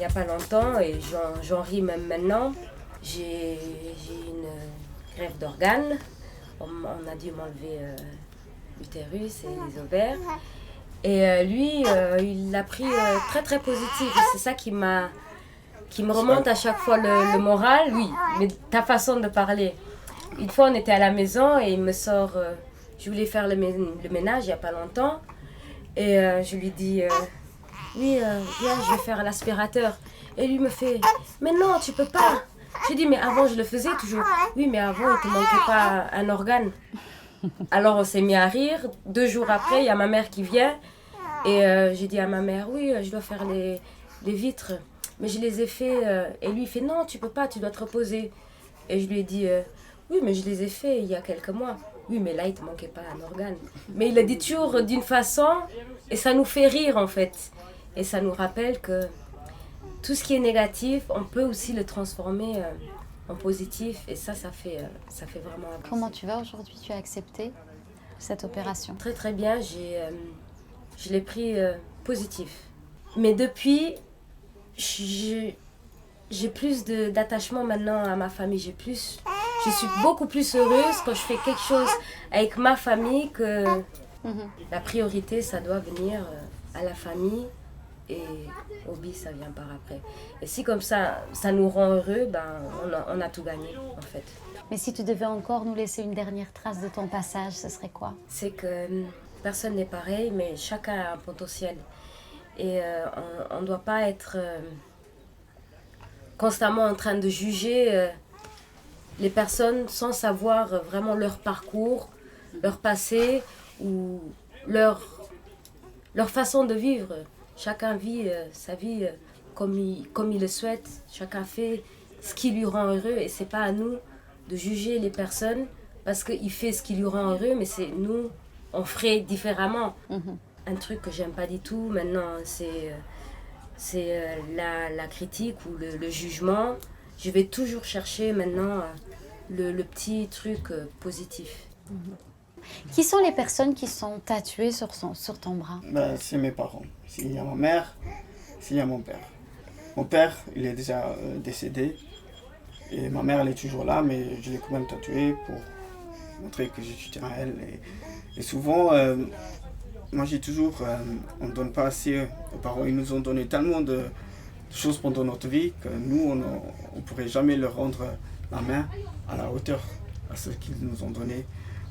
a pas longtemps, et j'en ris même maintenant. J'ai une greffe d'organes. On a dû m'enlever l'utérus et les ovaires. Et lui, il l'a pris très très positif. Et c'est ça qui me remonte à chaque fois le moral. Oui, mais ta façon de parler. Une fois, on était à la maison et il me sort... je voulais faire le ménage il n'y a pas longtemps. Et je lui dis... oui, viens, je vais faire l'aspirateur. Et lui me fait... mais non, tu peux pas. J'ai dit, mais avant, je le faisais toujours. Oui, mais avant, il ne te manquait pas un organe. Alors, on s'est mis à rire. 2 jours après, il y a ma mère qui vient. Et j'ai dit à ma mère, oui, je dois faire les vitres. Mais je les ai fait... et lui, il fait, non, tu peux pas, tu dois te reposer. Et je lui ai dit, oui, mais je les ai fait il y a quelques mois. Oui, mais là, il ne te manquait pas un organe. Mais il le dit toujours d'une façon, et ça nous fait rire, en fait. Et ça nous rappelle que tout ce qui est négatif, on peut aussi le transformer en positif. Et ça fait vraiment... Comment tu vas aujourd'hui? Tu as accepté cette opération? Très, très bien. Je l'ai pris positif. Mais depuis, j'ai plus d'attachement maintenant à ma famille. Je suis beaucoup plus heureuse quand je fais quelque chose avec ma famille que la priorité, ça doit venir à la famille et hobby, ça vient par après. Et si comme ça nous rend heureux, ben, on a tout gagné en fait. Mais si tu devais encore nous laisser une dernière trace de ton passage, ce serait quoi? C'est que personne n'est pareil, mais chacun a un potentiel. Et on ne doit pas être constamment en train de juger les personnes sans savoir vraiment leur parcours, leur passé ou leur façon de vivre. Chacun vit sa vie comme il le souhaite. Chacun fait ce qui lui rend heureux et c'est pas à nous de juger les personnes parce qu'il fait ce qui lui rend heureux, mais c'est nous, on ferait différemment. Un truc que j'aime pas du tout maintenant, c'est la critique ou le jugement. Je vais toujours chercher maintenant le petit truc positif. Qui sont les personnes qui sont tatouées sur ton bras? C'est mes parents. S'il y a ma mère, s'il y a mon père. Mon père, il est déjà décédé. Et ma mère, elle est toujours là, mais je l'ai quand même tatouée pour montrer que je tiens à elle. Et souvent, moi j'ai toujours, on ne donne pas assez aux parents. Ils nous ont donné tellement de choses pendant notre vie que nous, on ne pourrait jamais leur rendre la main à la hauteur à ce qu'ils nous ont donné.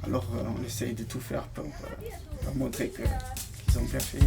Alors on essaye de tout faire pour montrer qu'ils ont bien fait.